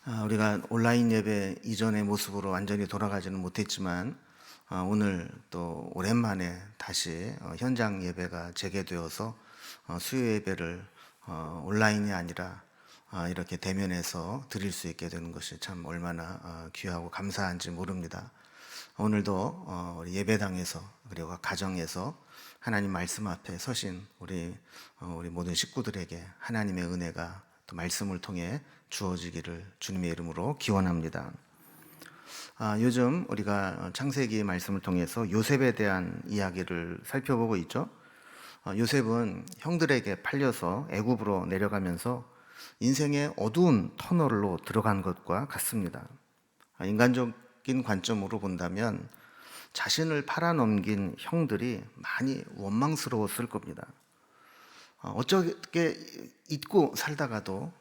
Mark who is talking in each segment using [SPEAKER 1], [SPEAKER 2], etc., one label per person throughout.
[SPEAKER 1] 우리가 온라인 예배 이전의 모습으로 완전히 돌아가지는 못했지만 오늘 또 오랜만에 다시 현장 예배가 재개되어서 수요 예배를 온라인이 아니라 이렇게 대면해서 드릴 수 있게 되는 것이 참 얼마나 귀하고 감사한지 모릅니다. 오늘도 우리 예배당에서 그리고 가정에서 하나님 말씀 앞에 서신 우리 모든 식구들에게 하나님의 은혜가 또 말씀을 통해 주어지기를 주님의 이름으로 기원합니다. 요즘 우리가 창세기 말씀을 통해서 요셉에 대한 이야기를 살펴보고 있죠. 요셉은 형들에게 팔려서 애굽으로 내려가면서 인생의 어두운 터널로 들어간 것과 같습니다. 인간적인 관점으로 본다면 자신을 팔아넘긴 형들이 많이 원망스러웠을 겁니다. 어쩌게 잊고 살다가도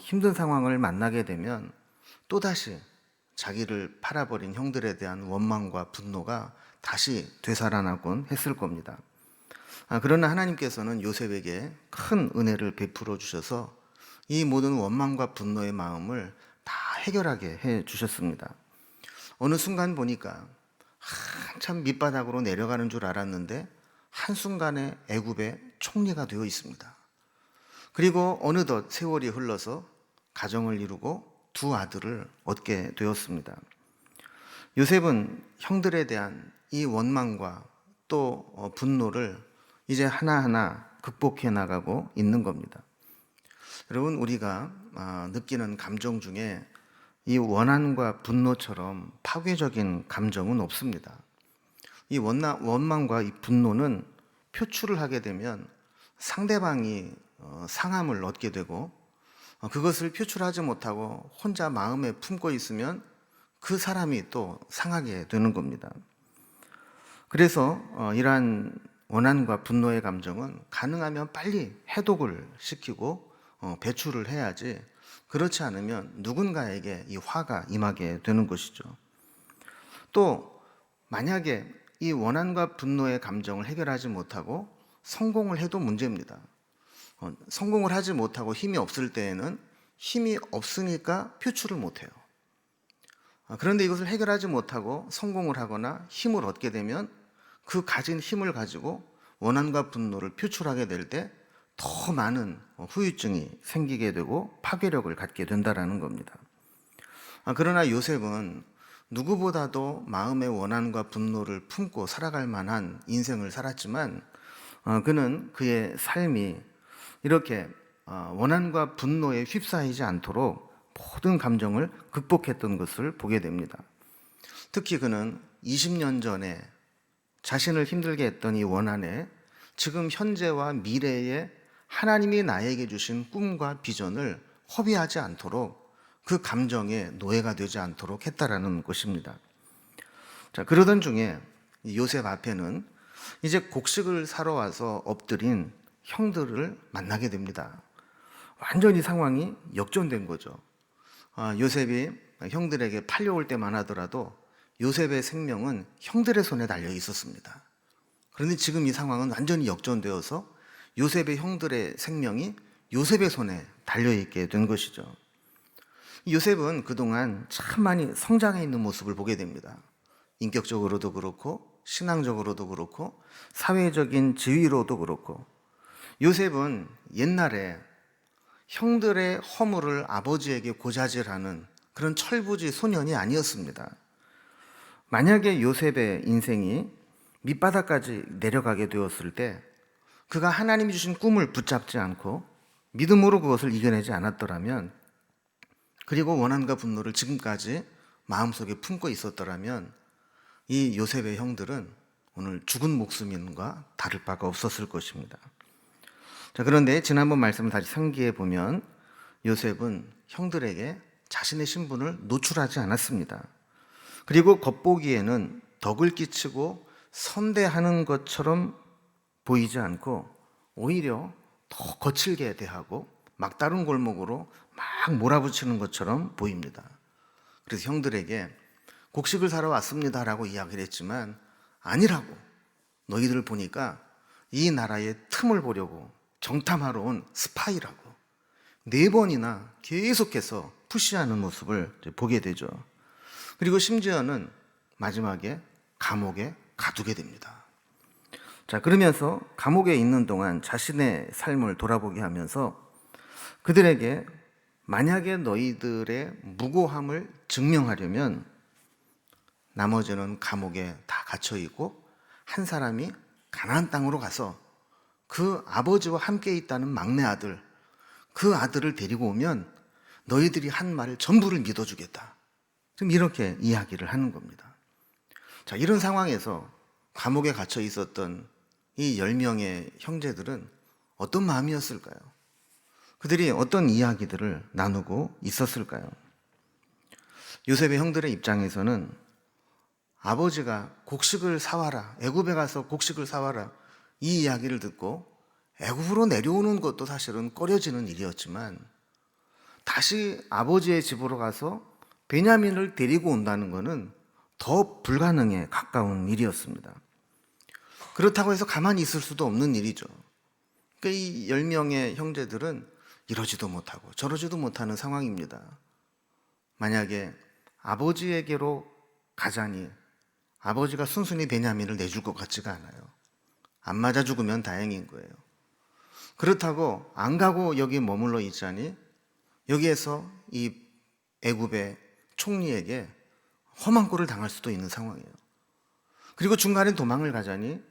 [SPEAKER 1] 힘든 상황을 만나게 되면 또다시 자기를 팔아버린 형들에 대한 원망과 분노가 다시 되살아나곤 했을 겁니다. 그러나 하나님께서는 요셉에게 큰 은혜를 베풀어 주셔서 이 모든 원망과 분노의 마음을 다 해결하게 해 주셨습니다. 어느 순간 보니까 한참 밑바닥으로 내려가는 줄 알았는데 한순간에 애굽의 총리가 되어 있습니다. 그리고 어느덧 세월이 흘러서 가정을 이루고 두 아들을 얻게 되었습니다. 요셉은 형들에 대한 이 원망과 또 분노를 이제 하나하나 극복해 나가고 있는 겁니다. 여러분, 우리가 느끼는 감정 중에 이 원한과 분노처럼 파괴적인 감정은 없습니다. 이 원망과 이 분노는 표출을 하게 되면 상대방이 상함을 얻게 되고 그것을 표출하지 못하고 혼자 마음에 품고 있으면 그 사람이 또 상하게 되는 겁니다. 그래서 이러한 원한과 분노의 감정은 가능하면 빨리 해독을 시키고 배출을 해야지, 그렇지 않으면 누군가에게 이 화가 임하게 되는 것이죠. 또 만약에 이 원한과 분노의 감정을 해결하지 못하고 성공을 해도 문제입니다. 성공을 하지 못하고 힘이 없을 때에는 힘이 없으니까 표출을 못해요. 그런데 이것을 해결하지 못하고 성공을 하거나 힘을 얻게 되면 그 가진 힘을 가지고 원한과 분노를 표출하게 될 때 더 많은 후유증이 생기게 되고 파괴력을 갖게 된다는 겁니다. 그러나 요셉은 누구보다도 마음의 원한과 분노를 품고 살아갈 만한 인생을 살았지만 그는 그의 삶이 이렇게 원한과 분노에 휩싸이지 않도록 모든 감정을 극복했던 것을 보게 됩니다. 특히 그는 20년 전에 자신을 힘들게 했던 이 원한에 지금 현재와 미래에 하나님이 나에게 주신 꿈과 비전을 허비하지 않도록 그 감정에 노예가 되지 않도록 했다라는 것입니다. 자, 그러던 중에 요셉 앞에는 이제 곡식을 사러 와서 엎드린 형들을 만나게 됩니다. 완전히 상황이 역전된 거죠. 요셉이 형들에게 팔려올 때만 하더라도 요셉의 생명은 형들의 손에 달려 있었습니다. 그런데 지금 이 상황은 완전히 역전되어서 요셉의 형들의 생명이 요셉의 손에 달려있게 된 것이죠. 요셉은 그동안 참 많이 성장해 있는 모습을 보게 됩니다. 인격적으로도 그렇고 신앙적으로도 그렇고 사회적인 지위로도 그렇고. 요셉은 옛날에 형들의 허물을 아버지에게 고자질하는 그런 철부지 소년이 아니었습니다. 만약에 요셉의 인생이 밑바닥까지 내려가게 되었을 때 그가 하나님이 주신 꿈을 붙잡지 않고 믿음으로 그것을 이겨내지 않았더라면, 그리고 원한과 분노를 지금까지 마음속에 품고 있었더라면 이 요셉의 형들은 오늘 죽은 목숨과 다를 바가 없었을 것입니다. 자, 그런데 지난번 말씀을 다시 상기해 보면 요셉은 형들에게 자신의 신분을 노출하지 않았습니다. 그리고 겉보기에는 덕을 끼치고 선대하는 것처럼 보이지 않고 오히려 더 거칠게 대하고 막다른 골목으로 막 몰아붙이는 것처럼 보입니다. 그래서 형들에게 곡식을 사러 왔습니다라고 이야기를 했지만 아니라고, 너희들 보니까 이 나라의 틈을 보려고 정탐하러 온 스파이라고 4번이나 계속해서 푸시하는 모습을 이제 보게 되죠. 그리고 심지어는 마지막에 감옥에 가두게 됩니다. 자, 그러면서 감옥에 있는 동안 자신의 삶을 돌아보게 하면서 그들에게 만약에 너희들의 무고함을 증명하려면 나머지는 감옥에 다 갇혀 있고 한 사람이 가나안 땅으로 가서 그 아버지와 함께 있다는 막내 아들, 그 아들을 데리고 오면 너희들이 한 말을 전부를 믿어주겠다. 지금 이렇게 이야기를 하는 겁니다. 자, 이런 상황에서 감옥에 갇혀 있었던 이 10명의 형제들은 어떤 마음이었을까요? 그들이 어떤 이야기들을 나누고 있었을까요? 요셉의 형들의 입장에서는 아버지가 곡식을 사와라, 애굽에 가서 곡식을 사와라, 이 이야기를 듣고 애굽으로 내려오는 것도 사실은 꺼려지는 일이었지만 다시 아버지의 집으로 가서 베냐민을 데리고 온다는 것은 더 불가능에 가까운 일이었습니다. 그렇다고 해서 가만히 있을 수도 없는 일이죠. 그러니까 이 10명의 형제들은 이러지도 못하고 저러지도 못하는 상황입니다. 만약에 아버지에게로 가자니 아버지가 순순히 베냐민을 내줄 것 같지가 않아요. 안 맞아 죽으면 다행인 거예요. 그렇다고 안 가고 여기 머물러 있자니 여기에서 이 애굽의 총리에게 험한 꼴을 당할 수도 있는 상황이에요. 그리고 중간에 도망을 가자니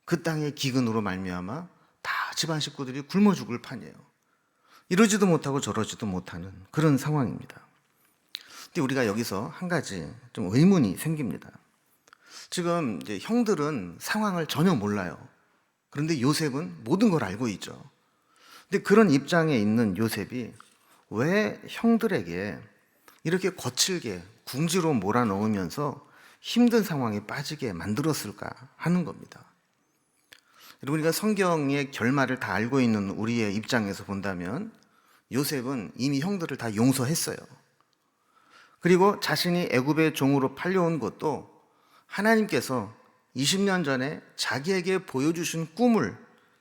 [SPEAKER 1] 그 땅의 기근으로 말미암아 다 집안 식구들이 굶어 죽을 판이에요. 이러지도 못하고 저러지도 못하는 그런 상황입니다. 근데 우리가 여기서 한 가지 좀 의문이 생깁니다. 지금 이제 형들은 상황을 전혀 몰라요. 그런데 요셉은 모든 걸 알고 있죠. 근데 그런 입장에 있는 요셉이 왜 형들에게 이렇게 거칠게 궁지로 몰아넣으면서 힘든 상황에 빠지게 만들었을까 하는 겁니다. 여러분, 우리가 성경의 결말을 다 알고 있는 우리의 입장에서 본다면 요셉은 이미 형들을 다 용서했어요. 그리고 자신이 애굽의 종으로 팔려온 것도 하나님께서 20년 전에 자기에게 보여주신 꿈을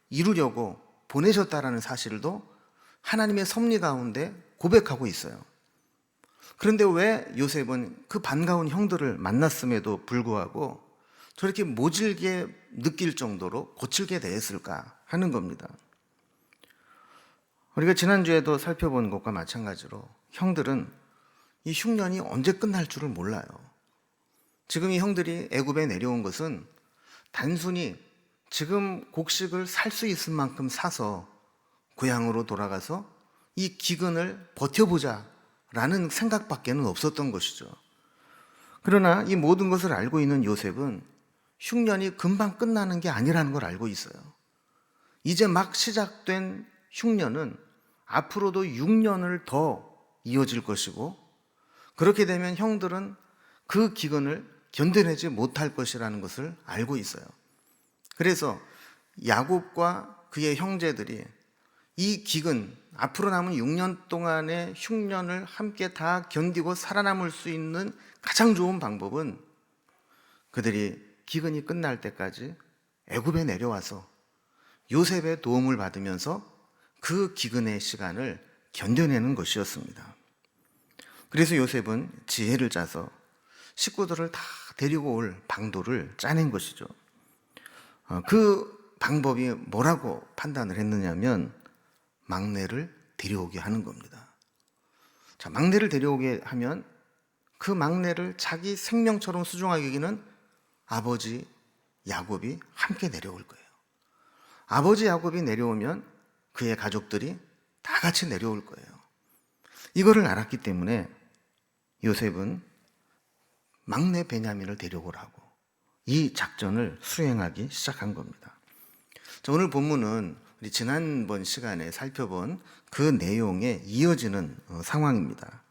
[SPEAKER 1] 이루려고 보내셨다라는 사실도 하나님의 섭리 가운데 고백하고 있어요. 그런데 왜 요셉은 그 반가운 형들을 만났음에도 불구하고 저렇게 모질게 느낄 정도로 거칠게 대했을까 하는 겁니다. 우리가 지난주에도 살펴본 것과 마찬가지로 형들은 이 흉년이 언제 끝날 줄을 몰라요. 지금 이 형들이 애굽에 내려온 것은 단순히 지금 곡식을 살 수 있을 만큼 사서 고향으로 돌아가서 이 기근을 버텨보자 라는 생각밖에는 없었던 것이죠. 그러나 이 모든 것을 알고 있는 요셉은 흉년이 금방 끝나는 게 아니라는 걸 알고 있어요. 이제 막 시작된 흉년은 앞으로도 6년을 더 이어질 것이고 그렇게 되면 형들은 그 기근을 견뎌내지 못할 것이라는 것을 알고 있어요. 그래서 야곱과 그의 형제들이 이 기근, 앞으로 남은 6년 동안의 흉년을 함께 다 견디고 살아남을 수 있는 가장 좋은 방법은 그들이 기근이 끝날 때까지 애굽에 내려와서 요셉의 도움을 받으면서 그 기근의 시간을 견뎌내는 것이었습니다. 그래서 요셉은 지혜를 짜서 식구들을 다 데리고 올 방도를 짜낸 것이죠. 그 방법이 뭐라고 판단을 했느냐면 막내를 데려오게 하는 겁니다. 자, 막내를 데려오게 하면 그 막내를 자기 생명처럼 소중하게 여기는 아버지 야곱이 함께 내려올 거예요. 아버지 야곱이 내려오면 그의 가족들이 다 같이 내려올 거예요. 이거를 알았기 때문에 요셉은 막내 베냐민을 데려오라고 이 작전을 수행하기 시작한 겁니다. 자, 오늘 본문은 우리 지난번 시간에 살펴본 그 내용에 이어지는 상황입니다.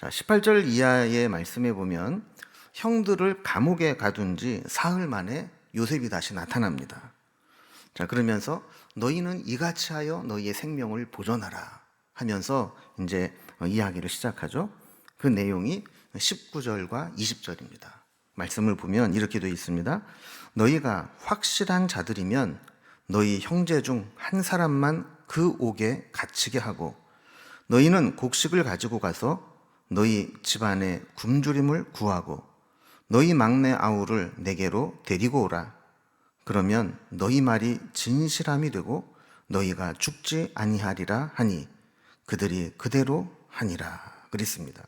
[SPEAKER 1] 자, 18절 이하의 말씀에 보면 형들을 감옥에 가둔 지 사흘 만에 요셉이 다시 나타납니다. 자, 그러면서 너희는 이같이 하여 너희의 생명을 보존하라 하면서 이제 이야기를 시작하죠. 그 내용이 19절과 20절입니다. 말씀을 보면 이렇게 되어 있습니다. 너희가 확실한 자들이면 너희 형제 중 한 사람만 그 옥에 갇히게 하고 너희는 곡식을 가지고 가서 너희 집안의 굶주림을 구하고 너희 막내 아우를 내게로 데리고 오라. 그러면 너희 말이 진실함이 되고 너희가 죽지 아니하리라 하니 그들이 그대로 하니라 그랬습니다.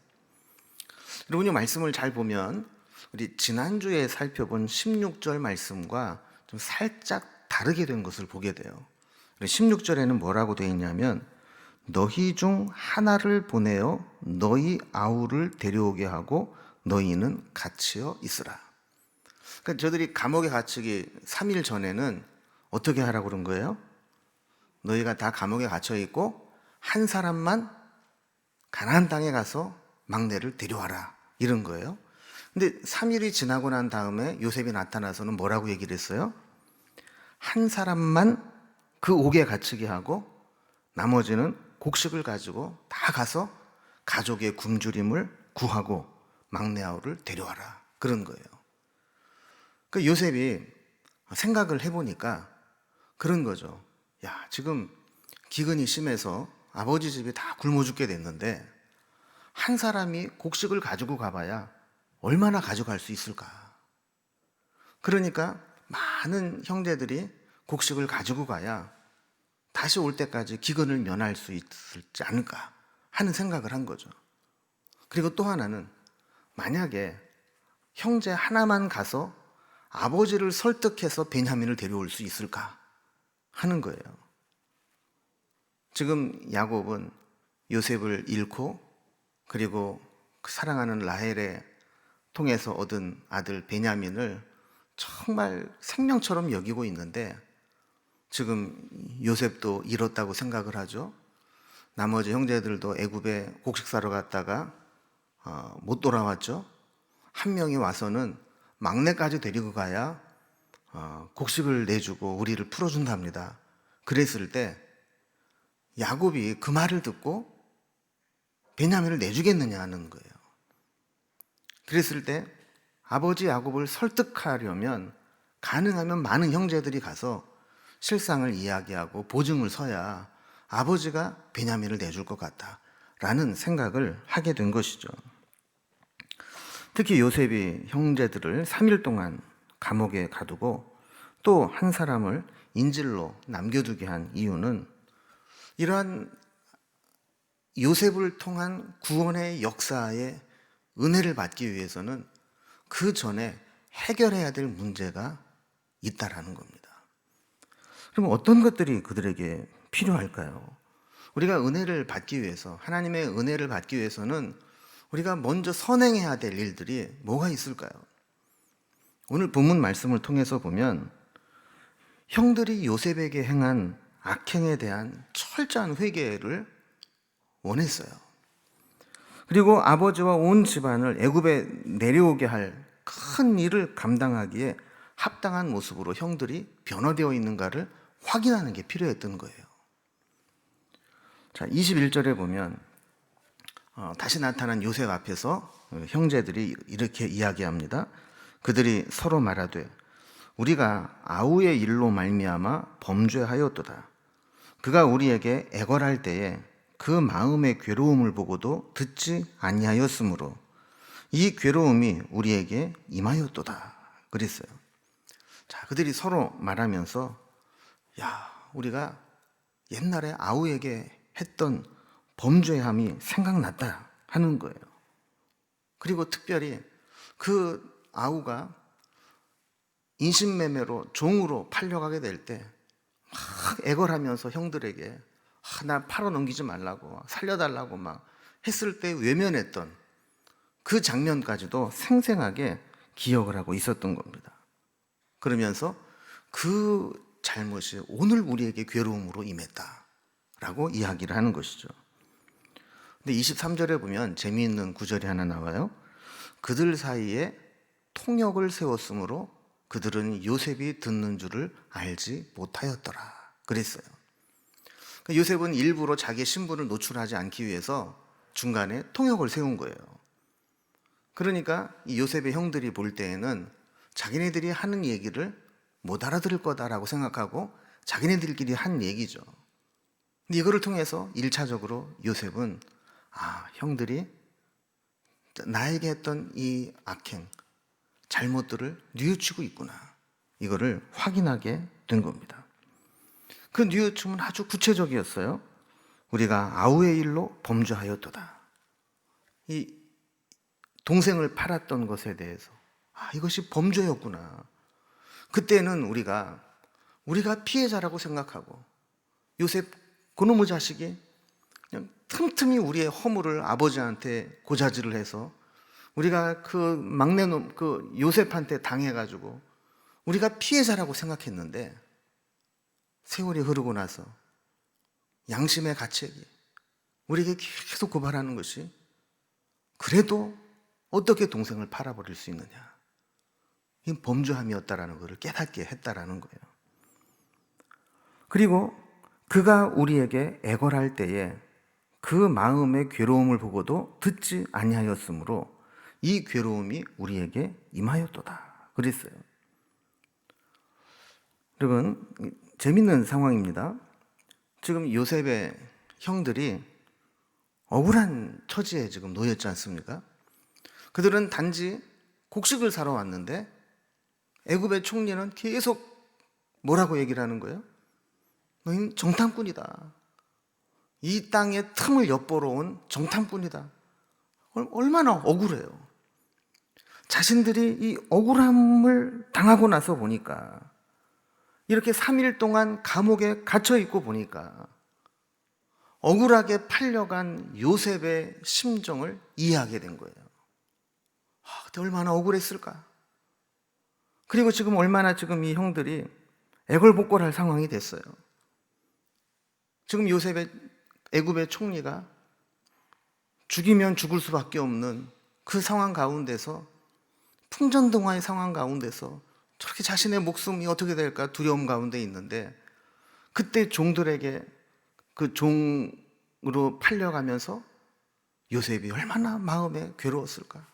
[SPEAKER 1] 여러분이 말씀을 잘 보면 우리 지난주에 살펴본 16절 말씀과 좀 살짝 다르게 된 것을 보게 돼요. 16절에는 뭐라고 되어 있냐면 너희 중 하나를 보내어 너희 아우를 데려오게 하고 너희는 갇혀 있으라. 그러니까 저들이 감옥에 갇히기 3일 전에는 어떻게 하라고 그런 거예요? 너희가 다 감옥에 갇혀 있고 한 사람만 가나안 땅에 가서 막내를 데려와라 이런 거예요. 근데 3일이 지나고 난 다음에 요셉이 나타나서는 뭐라고 얘기를 했어요? 한 사람만 그 옥에 갇히게 하고 나머지는 곡식을 가지고 다 가서 가족의 굶주림을 구하고 막내 아우를 데려와라 그런 거예요. 그 요셉이 생각을 해보니까 그런 거죠. 야, 지금 기근이 심해서 아버지 집이 다 굶어 죽게 됐는데 한 사람이 곡식을 가지고 가봐야 얼마나 가져갈 수 있을까? 그러니까 많은 형제들이 곡식을 가지고 가야 다시 올 때까지 기근을 면할 수 있지 않을까 하는 생각을 한 거죠. 그리고 또 하나는 만약에 형제 하나만 가서 아버지를 설득해서 베냐민을 데려올 수 있을까 하는 거예요. 지금 야곱은 요셉을 잃고 그리고 그 사랑하는 라헬에 통해서 얻은 아들 베냐민을 정말 생명처럼 여기고 있는데 지금 요셉도 잃었다고 생각을 하죠. 나머지 형제들도 애굽에 곡식 사러 갔다가 못 돌아왔죠. 한 명이 와서는 막내까지 데리고 가야 곡식을 내주고 우리를 풀어준답니다. 그랬을 때 야곱이 그 말을 듣고 베냐민을 내주겠느냐 하는 거예요. 그랬을 때 아버지 야곱을 설득하려면 가능하면 많은 형제들이 가서 실상을 이야기하고 보증을 서야 아버지가 베냐민을 내줄 것 같다라는 생각을 하게 된 것이죠. 특히 요셉이 형제들을 3일 동안 감옥에 가두고 또 한 사람을 인질로 남겨두게 한 이유는 이러한 요셉을 통한 구원의 역사에 은혜를 받기 위해서는 그 전에 해결해야 될 문제가 있다라는 겁니다. 그럼 어떤 것들이 그들에게 필요할까요? 우리가 은혜를 받기 위해서, 하나님의 은혜를 받기 위해서는 우리가 먼저 선행해야 될 일들이 뭐가 있을까요? 오늘 본문 말씀을 통해서 보면 형들이 요셉에게 행한 악행에 대한 철저한 회개를 원했어요. 그리고 아버지와 온 집안을 애굽에 내려오게 할 큰 일을 감당하기에 합당한 모습으로 형들이 변화되어 있는가를 확인하는 게 필요했던 거예요. 자, 21절에 보면 다시 나타난 요셉 앞에서 형제들이 이렇게 이야기합니다. 그들이 서로 말하되 우리가 아우의 일로 말미암아 범죄하였도다. 그가 우리에게 애걸할 때에 그 마음의 괴로움을 보고도 듣지 아니하였으므로 이 괴로움이 우리에게 임하였도다 그랬어요. 자, 그들이 서로 말하면서 야, 우리가 옛날에 아우에게 했던 범죄함이 생각났다 하는 거예요. 그리고 특별히 그 아우가 인신매매로 종으로 팔려가게 될 때 막 애걸하면서 형들에게 나 팔아넘기지 말라고 살려달라고 막 했을 때 외면했던 그 장면까지도 생생하게 기억을 하고 있었던 겁니다. 그러면서 그 잘못이 오늘 우리에게 괴로움으로 임했다라고 이야기를 하는 것이죠. 근데 23절에 보면 재미있는 구절이 하나 나와요. 그들 사이에 통역을 세웠으므로 그들은 요셉이 듣는 줄을 알지 못하였더라 그랬어요. 그러니까 요셉은 일부러 자기의 신분을 노출하지 않기 위해서 중간에 통역을 세운 거예요. 그러니까 이 요셉의 형들이 볼 때에는 자기네들이 하는 얘기를 못 알아들을 거다라고 생각하고 자기네들끼리 한 얘기죠. 근데 이거를 통해서 1차적으로 요셉은 형들이 나에게 했던 이 악행, 잘못들을 뉘우치고 있구나. 이거를 확인하게 된 겁니다. 그 뉘우침은 아주 구체적이었어요. 우리가 아우의 일로 범죄하였도다. 이 동생을 팔았던 것에 대해서 이것이 범죄였구나. 그때는 우리가 피해자라고 생각하고 요셉 그놈의 자식이 그냥 틈틈이 우리의 허물을 아버지한테 고자질을 해서 우리가 그 막내놈 그 요셉한테 당해가지고 우리가 피해자라고 생각했는데 세월이 흐르고 나서 양심의 가책이 우리에게 계속 고발하는 것이 그래도 어떻게 동생을 팔아버릴 수 있느냐. 이 범죄함이었다라는 것을 깨닫게 했다라는 거예요. 그리고 그가 우리에게 애걸할 때에 그 마음의 괴로움을 보고도 듣지 아니하였으므로 이 괴로움이 우리에게 임하였도다 그랬어요. 여러분, 재밌는 상황입니다. 지금 요셉의 형들이 억울한 처지에 지금 놓였지 않습니까? 그들은 단지 곡식을 사러 왔는데 애굽의 총리는 계속 뭐라고 얘기를 하는 거예요? 너희는 정탐꾼이다. 이 땅의 틈을 엿보러 온 정탐꾼이다. 얼마나 억울해요. 자신들이 이 억울함을 당하고 나서 보니까 이렇게 3일 동안 감옥에 갇혀 있고 보니까 억울하게 팔려간 요셉의 심정을 이해하게 된 거예요. 그때 얼마나 억울했을까? 그리고 지금 얼마나 지금 이 형들이 애걸복걸할 상황이 됐어요. 지금 요셉의 애굽의 총리가 죽이면 죽을 수밖에 없는 그 상황 가운데서 풍전등화의 상황 가운데서 저렇게 자신의 목숨이 어떻게 될까 두려움 가운데 있는데 그때 종들에게 그 종으로 팔려가면서 요셉이 얼마나 마음에 괴로웠을까?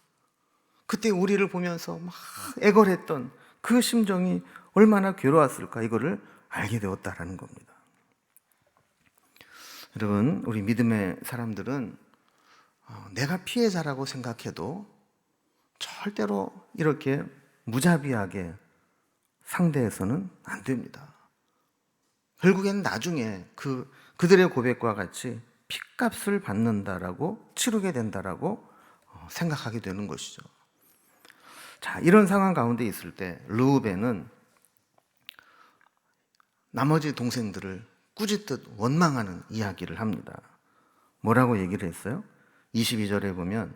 [SPEAKER 1] 그때 우리를 보면서 막 애걸했던 그 심정이 얼마나 괴로웠을까? 이거를 알게 되었다라는 겁니다. 여러분, 우리 믿음의 사람들은 내가 피해자라고 생각해도 절대로 이렇게 무자비하게 상대해서는 안 됩니다. 결국엔 나중에 그들의 고백과 같이 핏값을 받는다라고 치르게 된다라고 생각하게 되는 것이죠. 자, 이런 상황 가운데 있을 때 르우벤은 나머지 동생들을 꾸짖듯 원망하는 이야기를 합니다. 뭐라고 얘기를 했어요? 22절에 보면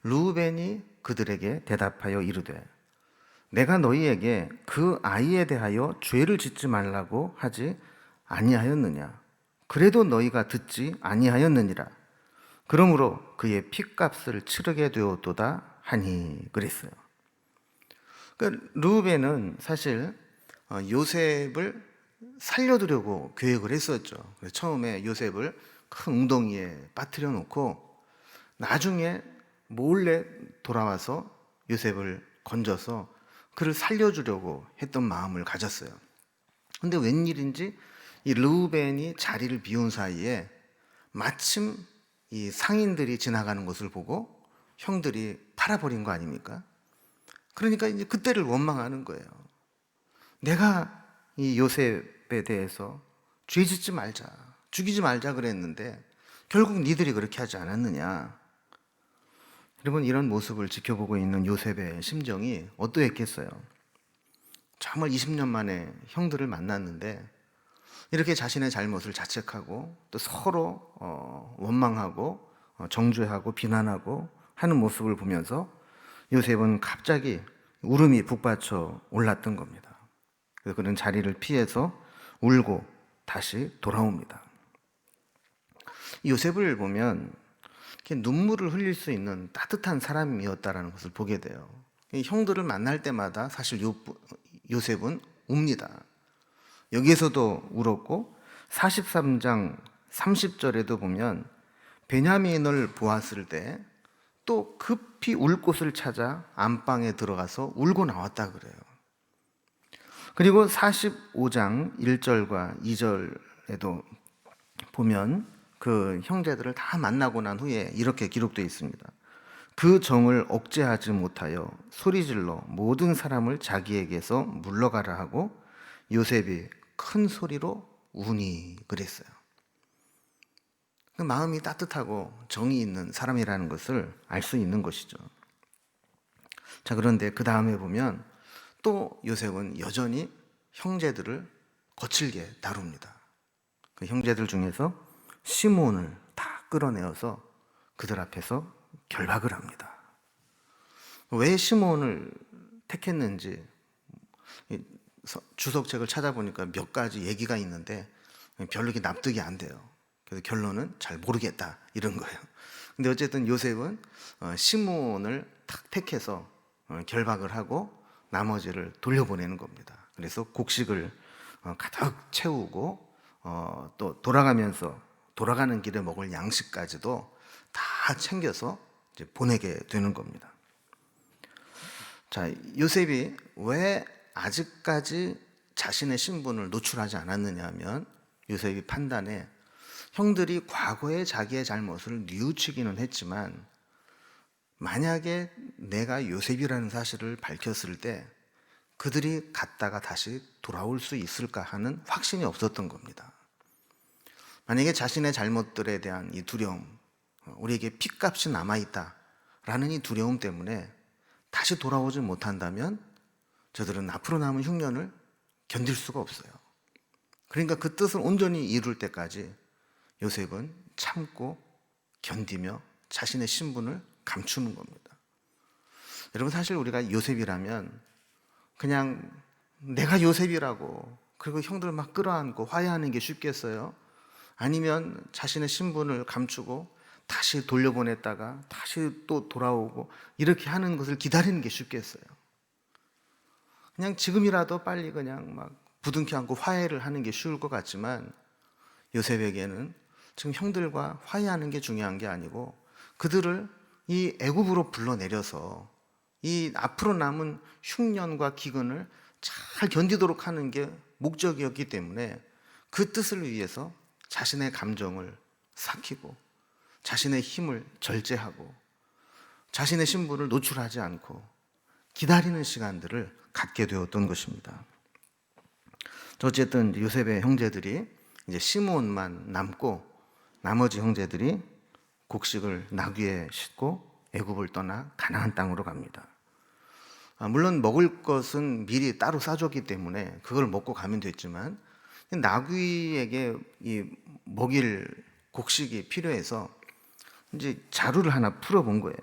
[SPEAKER 1] 르우벤이 그들에게 대답하여 이르되 내가 너희에게 그 아이에 대하여 죄를 짓지 말라고 하지 아니하였느냐? 그래도 너희가 듣지 아니하였느니라. 그러므로 그의 핏값을 치르게 되었도다 하니 그랬어요. 그러니까 르우벤은 사실 요셉을 살려두려고 계획을 했었죠. 그래서 처음에 요셉을 큰 웅덩이에 빠뜨려 놓고 나중에 몰래 돌아와서 요셉을 건져서 그를 살려주려고 했던 마음을 가졌어요. 근데 웬일인지 이 르우벤이 자리를 비운 사이에 마침 이 상인들이 지나가는 것을 보고 형들이 팔아버린 거 아닙니까? 그러니까 이제 그때를 원망하는 거예요. 내가 이 요셉에 대해서 죄 짓지 말자, 죽이지 말자 그랬는데 결국 니들이 그렇게 하지 않았느냐. 여러분, 이런 모습을 지켜보고 있는 요셉의 심정이 어떠했겠어요? 정말 20년 만에 형들을 만났는데 이렇게 자신의 잘못을 자책하고 또 서로 원망하고 정죄하고 비난하고 하는 모습을 보면서 요셉은 갑자기 울음이 북받쳐 올랐던 겁니다. 그래서 그는 자리를 피해서 울고 다시 돌아옵니다. 요셉을 보면 이렇게 눈물을 흘릴 수 있는 따뜻한 사람이었다는 것을 보게 돼요. 형들을 만날 때마다 사실 요셉은 웁니다. 여기에서도 울었고 43장 30절에도 보면 베냐민을 보았을 때 또 급히 울 곳을 찾아 안방에 들어가서 울고 나왔다 그래요. 그리고 45장 1절과 2절에도 보면 그 형제들을 다 만나고 난 후에 이렇게 기록되어 있습니다. 그 정을 억제하지 못하여 소리질러 모든 사람을 자기에게서 물러가라 하고 요셉이 큰 소리로 우니 그랬어요. 그 마음이 따뜻하고 정이 있는 사람이라는 것을 알 수 있는 것이죠. 자, 그런데 그 다음에 보면 또 요셉은 여전히 형제들을 거칠게 다룹니다. 그 형제들 중에서 시몬을 다 끌어내어서 그들 앞에서 결박을 합니다. 왜 시몬을 택했는지 주석책을 찾아보니까 몇 가지 얘기가 있는데 별로 이렇게 납득이 안 돼요. 그래서 결론은 잘 모르겠다 이런 거예요. 근데 어쨌든 요셉은 시몬을 탁 택해서 결박을 하고 나머지를 돌려보내는 겁니다. 그래서 곡식을 가득 채우고 또 돌아가는 길에 먹을 양식까지도 다 챙겨서 이제 보내게 되는 겁니다. 자, 요셉이 왜 아직까지 자신의 신분을 노출하지 않았느냐 하면 요셉이 판단에 형들이 과거에 자기의 잘못을 뉘우치기는 했지만 만약에 내가 요셉이라는 사실을 밝혔을 때 그들이 갔다가 다시 돌아올 수 있을까 하는 확신이 없었던 겁니다. 만약에 자신의 잘못들에 대한 이 두려움, 우리에게 핏값이 남아있다라는 이 두려움 때문에 다시 돌아오지 못한다면 저들은 앞으로 남은 흉년을 견딜 수가 없어요. 그러니까 그 뜻을 온전히 이룰 때까지 요셉은 참고 견디며 자신의 신분을 감추는 겁니다. 여러분, 사실 우리가 요셉이라면 그냥 내가 요셉이라고 그리고 형들 막 끌어안고 화해하는 게 쉽겠어요? 아니면 자신의 신분을 감추고 다시 돌려보냈다가 다시 또 돌아오고 이렇게 하는 것을 기다리는 게 쉽겠어요? 그냥 지금이라도 빨리 그냥 막 부둥켜 안고 화해를 하는 게 쉬울 것 같지만 요셉에게는 지금 형들과 화해하는 게 중요한 게 아니고 그들을 이 애굽으로 불러내려서 이 앞으로 남은 흉년과 기근을 잘 견디도록 하는 게 목적이었기 때문에 그 뜻을 위해서 자신의 감정을 삭히고 자신의 힘을 절제하고 자신의 신분을 노출하지 않고 기다리는 시간들을 갖게 되었던 것입니다. 어쨌든 요셉의 형제들이 이제 시몬만 남고 나머지 형제들이 곡식을 나귀에 싣고 애굽을 떠나 가나안 땅으로 갑니다. 물론 먹을 것은 미리 따로 싸줬기 때문에 그걸 먹고 가면 됐지만 나귀에게 이 먹일 곡식이 필요해서 이제 자루를 하나 풀어본 거예요.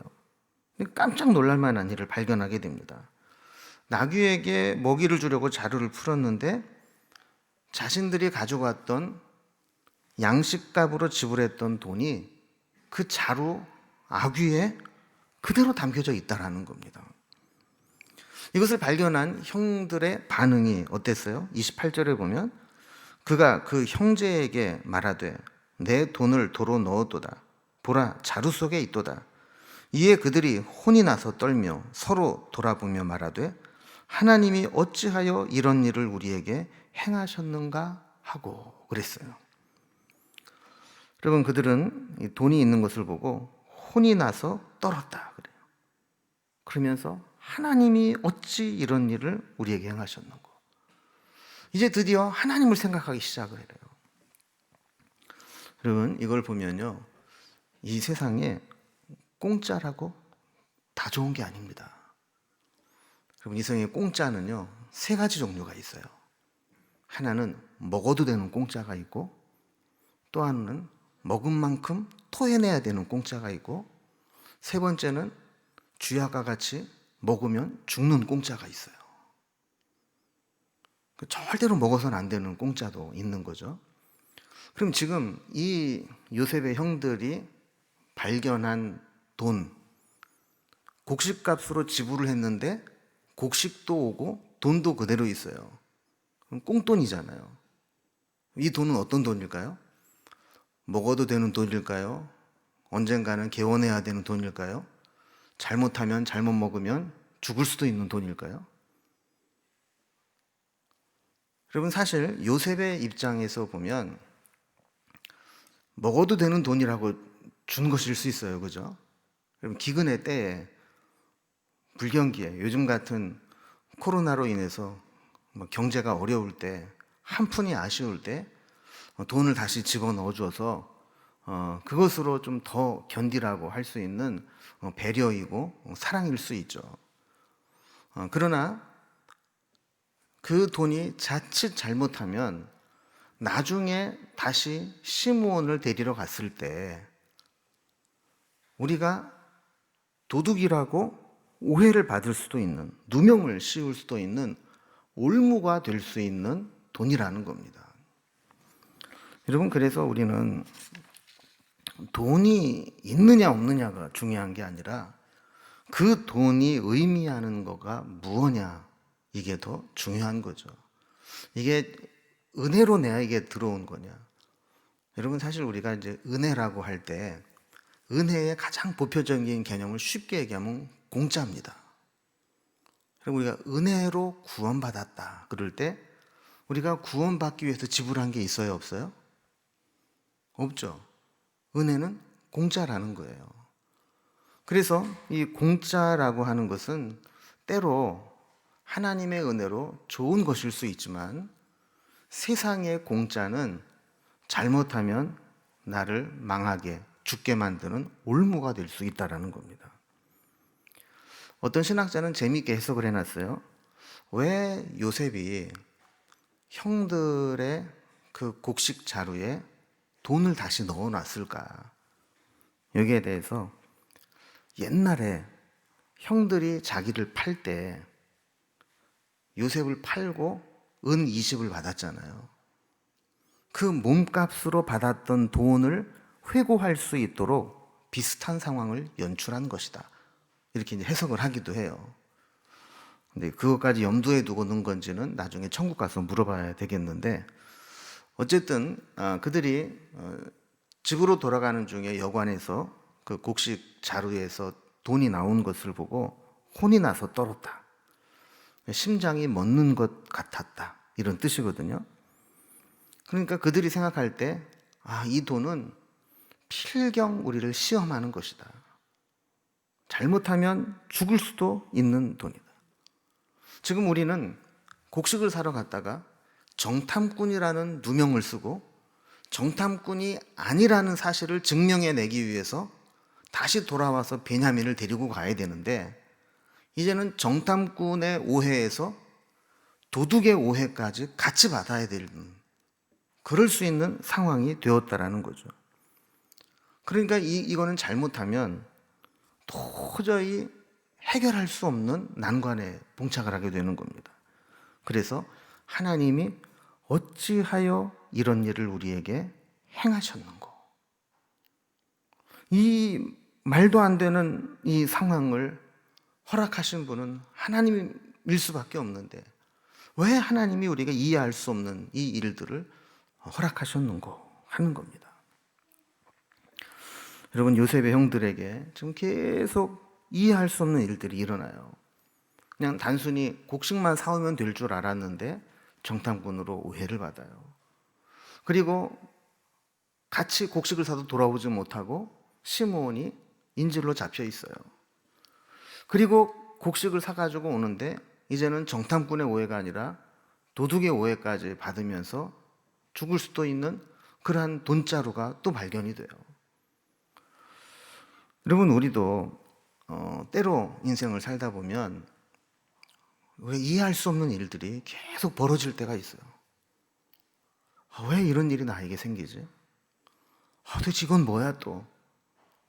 [SPEAKER 1] 깜짝 놀랄 만한 일을 발견하게 됩니다. 나귀에게 먹이를 주려고 자루를 풀었는데 자신들이 가지고 왔던 양식값으로 지불했던 돈이 그 자루 아귀에 그대로 담겨져 있다라는 겁니다. 이것을 발견한 형들의 반응이 어땠어요? 28절에 보면 그가 그 형제에게 말하되 내 돈을 도로 넣었도다. 보라, 자루 속에 있도다. 이에 그들이 혼이 나서 떨며 서로 돌아보며 말하되 하나님이 어찌하여 이런 일을 우리에게 행하셨는가 하고 그랬어요. 여러분, 그들은 돈이 있는 것을 보고 혼이 나서 떨었다 그래요. 그러면서 하나님이 어찌 이런 일을 우리에게 행하셨는고. 이제 드디어 하나님을 생각하기 시작을 해요. 여러분, 이걸 보면요, 이 세상에 공짜라고 다 좋은 게 아닙니다. 여러분, 이 세상에 공짜는요 3가지 종류가 있어요. 하나는 먹어도 되는 공짜가 있고, 또 하나는 먹은 만큼 토해내야 되는 공짜가 있고, 3번째는 쥐약과 같이 먹으면 죽는 공짜가 있어요. 절대로 먹어서는 안 되는 공짜도 있는 거죠. 그럼 지금 이 요셉의 형들이 발견한 돈, 곡식값으로 지불을 했는데 곡식도 오고 돈도 그대로 있어요. 그럼 꽁돈이잖아요. 이 돈은 어떤 돈일까요? 먹어도 되는 돈일까요? 언젠가는 개원해야 되는 돈일까요? 잘못하면 잘못 먹으면 죽을 수도 있는 돈일까요? 여러분, 사실 요셉의 입장에서 보면 먹어도 되는 돈이라고 준 것일 수 있어요. 그죠? 여러분, 기근의 때에, 불경기에, 요즘 같은 코로나로 인해서 경제가 어려울 때, 한 푼이 아쉬울 때 돈을 다시 집어넣어 줘서 그것으로 좀 더 견디라고 할 수 있는 배려이고 사랑일 수 있죠. 그러나 그 돈이 자칫 잘못하면 나중에 다시 시므온을 데리러 갔을 때 우리가 도둑이라고 오해를 받을 수도 있는, 누명을 씌울 수도 있는 올무가 될 수 있는 돈이라는 겁니다. 여러분, 그래서 우리는 돈이 있느냐 없느냐가 중요한 게 아니라 그 돈이 의미하는 거가 무엇냐, 이게 더 중요한 거죠. 이게 은혜로 내게 들어온 거냐. 여러분, 사실 우리가 이제 은혜라고 할 때 은혜의 가장 보편적인 개념을 쉽게 얘기하면 공짜입니다. 그리고 우리가 은혜로 구원받았다 그럴 때 우리가 구원받기 위해서 지불한 게 있어요, 없어요? 없죠. 은혜는 공짜라는 거예요. 그래서 이 공짜라고 하는 것은 때로 하나님의 은혜로 좋은 것일 수 있지만 세상의 공짜는 잘못하면 나를 망하게, 죽게 만드는 올무가 될 수 있다는 겁니다. 어떤 신학자는 재미있게 해석을 해놨어요. 왜 요셉이 형들의 그 곡식 자루에 돈을 다시 넣어놨을까? 여기에 대해서 옛날에 형들이 자기를 팔 때 요셉을 팔고 은 20을 받았잖아요. 그 몸값으로 받았던 돈을 회고할 수 있도록 비슷한 상황을 연출한 것이다. 이렇게 이제 해석을 하기도 해요. 근데 그것까지 염두에 두고 넣은 건지는 나중에 천국 가서 물어봐야 되겠는데, 어쨌든 그들이 집으로 돌아가는 중에 여관에서 그 곡식 자루에서 돈이 나온 것을 보고 혼이 나서 떨었다. 심장이 멎는 것 같았다. 이런 뜻이거든요. 그러니까 그들이 생각할 때, 이 돈은 필경 우리를 시험하는 것이다. 잘못하면 죽을 수도 있는 돈이다. 지금 우리는 곡식을 사러 갔다가 정탐꾼이라는 누명을 쓰고 정탐꾼이 아니라는 사실을 증명해내기 위해서 다시 돌아와서 베냐민을 데리고 가야 되는데, 이제는 정탐꾼의 오해에서 도둑의 오해까지 같이 받아야 되는, 그럴 수 있는 상황이 되었다라는 거죠. 그러니까 이거는 잘못하면 도저히 해결할 수 없는 난관에 봉착을 하게 되는 겁니다. 그래서 하나님이 어찌하여 이런 일을 우리에게 행하셨는고, 이 말도 안 되는 이 상황을 허락하신 분은 하나님일 수밖에 없는데 왜 하나님이 우리가 이해할 수 없는 이 일들을 허락하셨는고 하는 겁니다. 여러분, 요셉의 형들에게 지금 계속 이해할 수 없는 일들이 일어나요. 그냥 단순히 곡식만 사오면 될 줄 알았는데 정탐꾼으로 오해를 받아요. 그리고 같이 곡식을 사도 돌아오지 못하고 시므온이 인질로 잡혀 있어요. 그리고 곡식을 사가지고 오는데 이제는 정탐꾼의 오해가 아니라 도둑의 오해까지 받으면서 죽을 수도 있는 그러한 돈자루가 또 발견이 돼요. 여러분, 우리도 때로 인생을 살다 보면 왜 이해할 수 없는 일들이 계속 벌어질 때가 있어요. 왜 이런 일이 나에게 생기지? 도대체 이건 뭐야 또?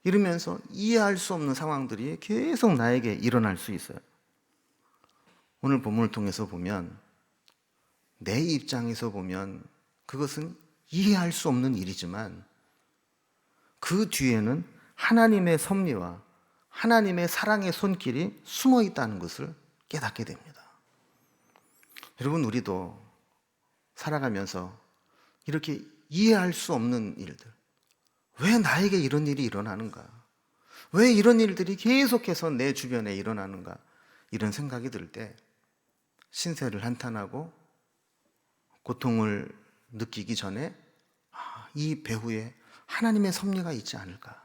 [SPEAKER 1] 이러면서 이해할 수 없는 상황들이 계속 나에게 일어날 수 있어요. 오늘 본문을 통해서 보면 내 입장에서 보면 그것은 이해할 수 없는 일이지만 그 뒤에는 하나님의 섭리와 하나님의 사랑의 손길이 숨어 있다는 것을 깨닫게 됩니다. 여러분, 우리도 살아가면서 이렇게 이해할 수 없는 일들, 왜 나에게 이런 일이 일어나는가? 왜 이런 일들이 계속해서 내 주변에 일어나는가? 이런 생각이 들 때 신세를 한탄하고 고통을 느끼기 전에 이 배후에 하나님의 섭리가 있지 않을까?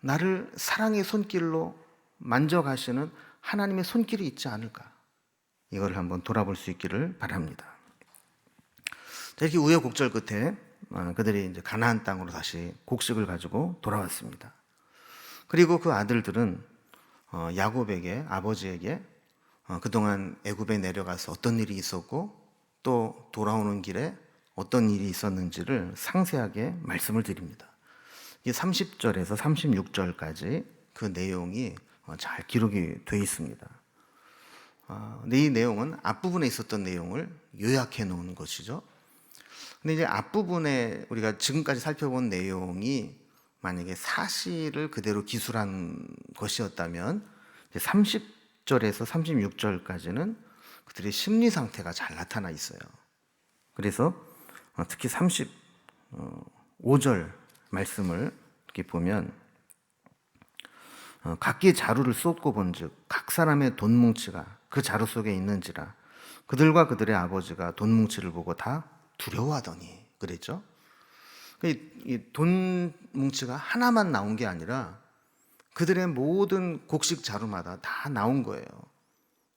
[SPEAKER 1] 나를 사랑의 손길로 만져가시는 하나님의 손길이 있지 않을까? 이걸 한번 돌아볼 수 있기를 바랍니다. 이렇게 우여곡절 끝에 그들이 이제 가나안 땅으로 다시 곡식을 가지고 돌아왔습니다. 그리고 그 아들들은 야곱에게, 아버지에게 그동안 애굽에 내려가서 어떤 일이 있었고 또 돌아오는 길에 어떤 일이 있었는지를 상세하게 말씀을 드립니다. 이 30절에서 36절까지 그 내용이 잘 기록이 되어 있습니다. 근데 이 내용은 앞부분에 있었던 내용을 요약해 놓은 것이죠. 근데 이제 앞부분에 우리가 지금까지 살펴본 내용이 만약에 사실을 그대로 기술한 것이었다면 30절에서 36절까지는 그들의 심리 상태가 잘 나타나 있어요. 그래서 특히 35절 말씀을 이렇게 보면 각기 자루를 쏟고 본즉 각 사람의 돈 뭉치가 그 자루 속에 있는지라 그들과 그들의 아버지가 돈 뭉치를 보고 다 두려워하더니 그랬죠. 이 돈 뭉치가 하나만 나온 게 아니라 그들의 모든 곡식 자루마다 다 나온 거예요.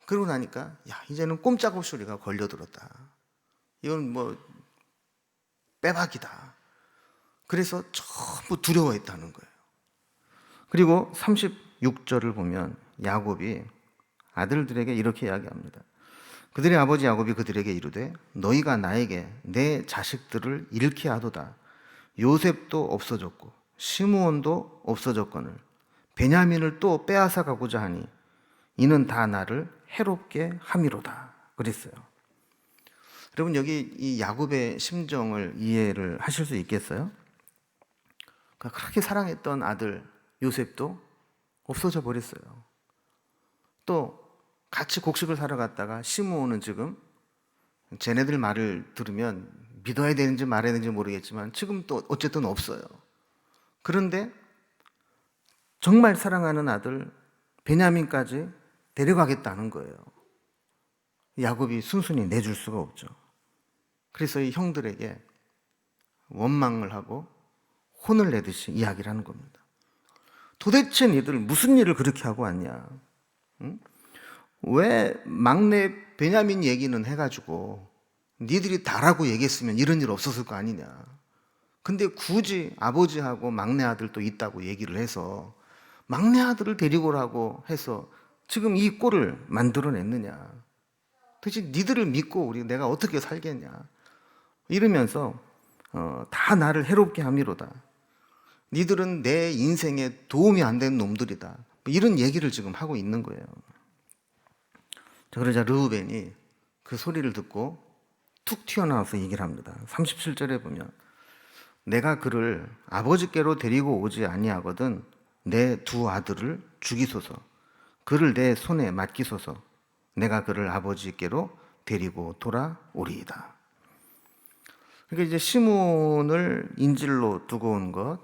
[SPEAKER 1] 그러고 나니까 야 이제는 꼼짝없이 우리가 걸려들었다. 이건 뭐 빼박이다. 그래서 전부 두려워했다는 거예요. 그리고 36절을 보면 야곱이 아들들에게 이렇게 이야기합니다. 그들의 아버지 야곱이 그들에게 이르되 너희가 나에게 내 자식들을 잃게 하도다. 요셉도 없어졌고 시므온도 없어졌거늘 베냐민을 또 빼앗아 가고자 하니 이는 다 나를 해롭게 함이로다. 그랬어요. 여러분 여기 이 야곱의 심정을 이해를 하실 수 있겠어요? 그렇게 사랑했던 아들 요셉도 없어져 버렸어요. 또 같이 곡식을 사러 갔다가 시므온은 지금 쟤네들 말을 들으면 믿어야 되는지 말아야 되는지 모르겠지만 지금 또 어쨌든 없어요. 그런데 정말 사랑하는 아들 베냐민까지 데려가겠다는 거예요. 야곱이 순순히 내줄 수가 없죠. 그래서 이 형들에게 원망을 하고 혼을 내듯이 이야기를 하는 겁니다. 도대체 니들 무슨 일을 그렇게 하고 왔냐? 응? 왜 막내 베냐민 얘기는 해가지고 니들이 다라고 얘기했으면 이런 일 없었을 거 아니냐? 근데 굳이 아버지하고 막내 아들도 있다고 얘기를 해서 막내 아들을 데리고 오라고 해서 지금 이 꼴을 만들어냈느냐? 도대체 니들을 믿고 내가 어떻게 살겠냐? 이러면서 다 나를 해롭게 함이로다. 니들은 내 인생에 도움이 안 되는 놈들이다. 이런 얘기를 지금 하고 있는 거예요. 그러자 르우벤이 그 소리를 듣고 툭 튀어나와서 얘기를 합니다. 37절에 보면 내가 그를 아버지께로 데리고 오지 아니하거든 내 두 아들을 죽이소서 그를 내 손에 맡기소서 내가 그를 아버지께로 데리고 돌아오리이다. 그러니까 이제 시므온을 인질로 두고 온 것,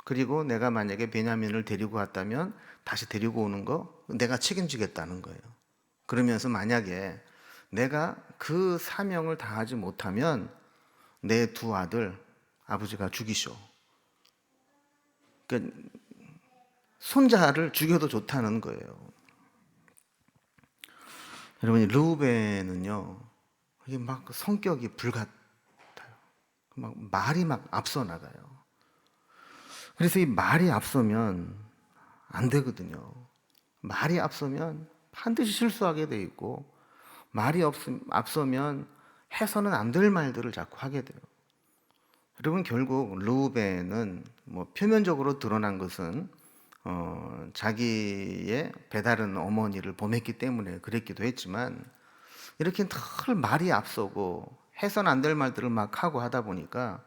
[SPEAKER 1] 그리고 내가 만약에 베냐민을 데리고 왔다면 다시 데리고 오는 거 내가 책임지겠다는 거예요. 그러면서 만약에 내가 그 사명을 다하지 못하면 내 두 아들 아버지가 죽이쇼. 그러니까 손자를 죽여도 좋다는 거예요. 여러분, 르우벤은요, 이게 막 성격이 불같아요. 막 말이 막 앞서 나가요. 그래서 이 말이 앞서면 안 되거든요. 말이 앞서면 반드시 실수하게 돼 있고, 말이 앞서면 해서는 안 될 말들을 자꾸 하게 돼요. 여러분, 결국 르우벤은 뭐 표면적으로 드러난 것은 자기의 배다른 어머니를 범했기 때문에 그랬기도 했지만, 이렇게 늘 말이 앞서고 해서는 안 될 말들을 막 하고 하다 보니까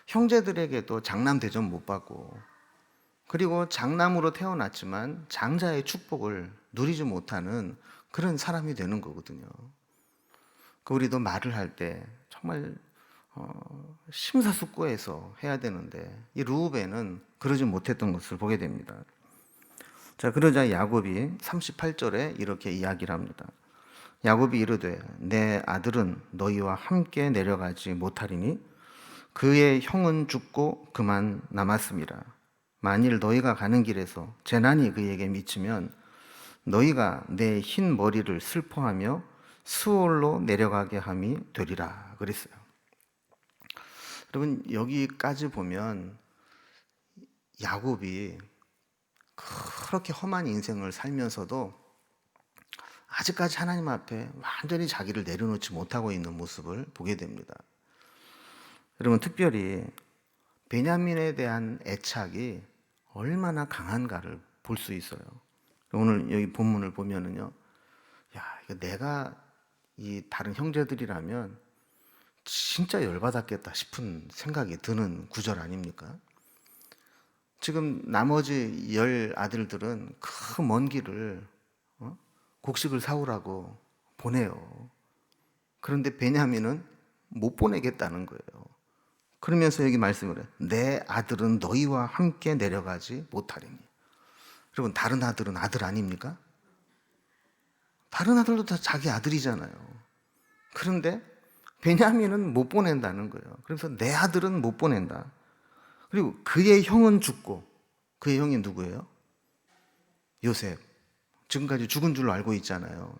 [SPEAKER 1] 형제들에게도 장남 대접 못 받고, 그리고 장남으로 태어났지만 장자의 축복을 누리지 못하는 그런 사람이 되는 거거든요. 우리도 말을 할 때 정말 심사숙고해서 해야 되는데 이 르우벤은 그러지 못했던 것을 보게 됩니다. 자, 그러자 야곱이 38절에 이렇게 이야기를 합니다. 야곱이 이르되 내 아들은 너희와 함께 내려가지 못하리니 그의 형은 죽고 그만 남았음이라. 만일 너희가 가는 길에서 재난이 그에게 미치면 너희가 내 흰 머리를 슬퍼하며 수월로 내려가게 함이 되리라 그랬어요. 여러분, 여기까지 보면 야곱이 그렇게 험한 인생을 살면서도 아직까지 하나님 앞에 완전히 자기를 내려놓지 못하고 있는 모습을 보게 됩니다. 여러분, 특별히 베냐민에 대한 애착이 얼마나 강한가를 볼 수 있어요. 오늘 여기 본문을 보면은요, 야, 이거 내가 이 다른 형제들이라면 진짜 열받았겠다 싶은 생각이 드는 구절 아닙니까? 지금 나머지 10 아들들은 그 먼 길을 곡식을 사오라고 보내요. 그런데 베냐민은 못 보내겠다는 거예요. 그러면서 여기 말씀을 해요. 내 아들은 너희와 함께 내려가지 못하리니. 여러분, 다른 아들은 아들 아닙니까? 다른 아들도 다 자기 아들이잖아요. 그런데 베냐민은 못 보낸다는 거예요. 그래서 내 아들은 못 보낸다. 그리고 그의 형은 죽고, 그의 형이 누구예요? 요셉. 지금까지 죽은 줄로 알고 있잖아요.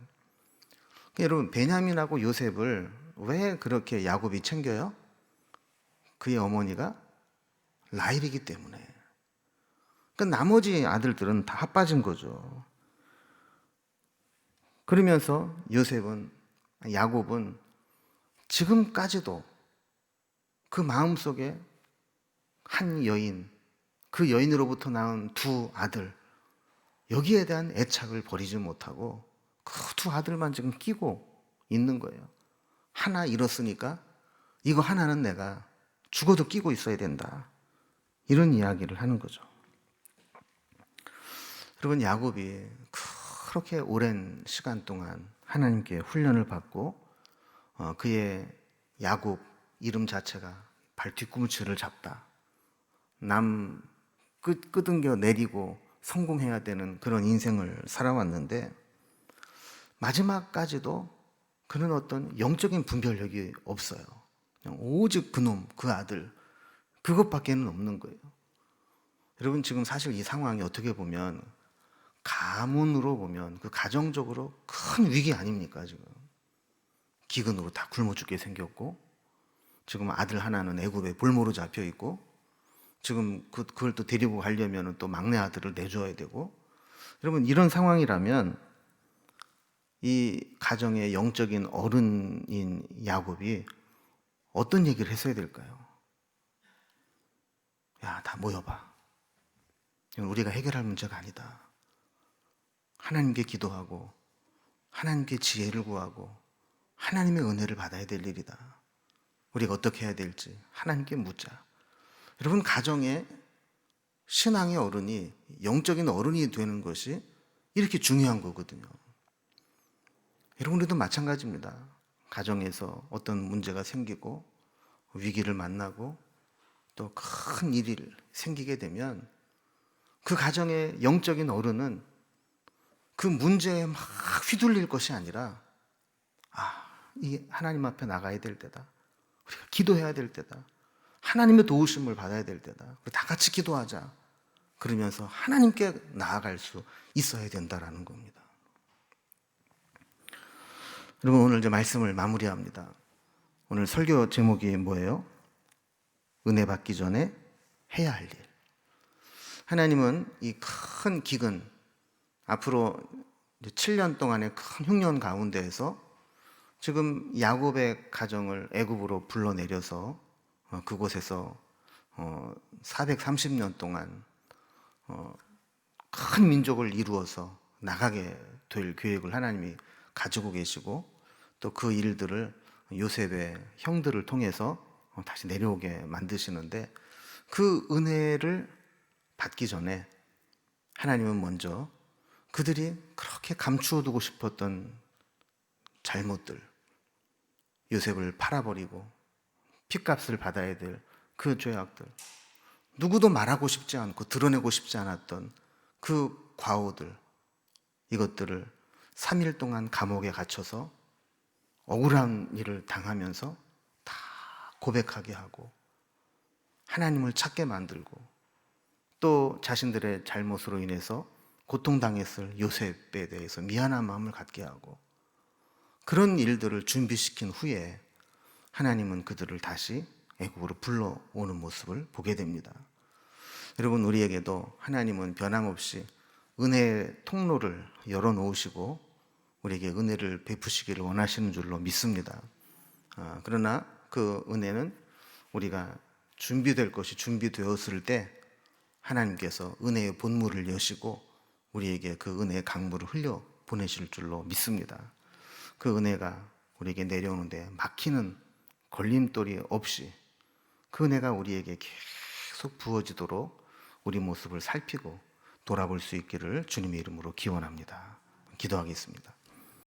[SPEAKER 1] 여러분, 베냐민하고 요셉을 왜 그렇게 야곱이 챙겨요? 그의 어머니가 라헬이기 때문에. 그러니까 나머지 아들들은 다 핫빠진 거죠. 그러면서 야곱은 지금까지도 그 마음속에 한 여인, 그 여인으로부터 낳은 2 아들, 여기에 대한 애착을 버리지 못하고 그 2 아들만 지금 끼고 있는 거예요. 하나 잃었으니까 이거 하나는 내가 죽어도 끼고 있어야 된다. 이런 이야기를 하는 거죠. 여러분, 야곱이 그렇게 오랜 시간 동안 하나님께 훈련을 받고 그의 야곱 이름 자체가 발 뒤꿈치를 잡다. 남 끄등겨 내리고 성공해야 되는 그런 인생을 살아왔는데 마지막까지도 그는 어떤 영적인 분별력이 없어요. 그냥 오직 그놈, 그 아들, 그것밖에는 없는 거예요. 여러분, 지금 사실 이 상황이 어떻게 보면 가문으로 보면 그 가정적으로 큰 위기 아닙니까? 지금 기근으로 다 굶어 죽게 생겼고, 지금 아들 하나는 애굽에 볼모로 잡혀 있고, 지금 그걸 또 데리고 가려면 또 막내 아들을 내줘야 되고. 여러분, 이런 상황이라면 이 가정의 영적인 어른인 야곱이 어떤 얘기를 했어야 될까요? 야, 다 모여봐. 이건 우리가 해결할 문제가 아니다. 하나님께 기도하고 하나님께 지혜를 구하고 하나님의 은혜를 받아야 될 일이다. 우리가 어떻게 해야 될지 하나님께 묻자. 여러분, 가정의 신앙의 어른이, 영적인 어른이 되는 것이 이렇게 중요한 거거든요. 여러분, 우리도 마찬가지입니다. 가정에서 어떤 문제가 생기고 위기를 만나고 또 큰 일이 생기게 되면 그 가정의 영적인 어른은 그 문제에 막 휘둘릴 것이 아니라, 이게 하나님 앞에 나가야 될 때다. 우리가 기도해야 될 때다. 하나님의 도우심을 받아야 될 때다. 우리 다 같이 기도하자. 그러면서 하나님께 나아갈 수 있어야 된다라는 겁니다. 여러분, 오늘 이제 말씀을 마무리합니다. 오늘 설교 제목이 뭐예요? 은혜 받기 전에 해야 할 일. 하나님은 이 큰 기근, 앞으로 7년 동안의 큰 흉년 가운데에서 지금 야곱의 가정을 애굽으로 불러내려서 그곳에서 430년 동안 큰 민족을 이루어서 나가게 될 계획을 하나님이 가지고 계시고, 또 그 일들을 요셉의 형들을 통해서 다시 내려오게 만드시는데, 그 은혜를 받기 전에 하나님은 먼저 그들이 그렇게 감추어두고 싶었던 잘못들, 요셉을 팔아버리고 핏값을 받아야 될 그 죄악들, 누구도 말하고 싶지 않고 드러내고 싶지 않았던 그 과오들, 이것들을 3일 동안 감옥에 갇혀서 억울한 일을 당하면서 다 고백하게 하고 하나님을 찾게 만들고, 또 자신들의 잘못으로 인해서 고통당했을 요셉에 대해서 미안한 마음을 갖게 하고, 그런 일들을 준비시킨 후에 하나님은 그들을 다시 애국으로 불러오는 모습을 보게 됩니다. 여러분, 우리에게도 하나님은 변함없이 은혜의 통로를 열어놓으시고 우리에게 은혜를 베푸시기를 원하시는 줄로 믿습니다. 그러나 그 은혜는 우리가 준비될 것이 준비되었을 때 하나님께서 은혜의 본문을 여시고 우리에게 그 은혜의 강물을 흘려 보내실 줄로 믿습니다. 그 은혜가 우리에게 내려오는데 막히는 걸림돌이 없이 그 은혜가 우리에게 계속 부어지도록 우리 모습을 살피고 돌아볼 수 있기를 주님의 이름으로 기원합니다. 기도하겠습니다.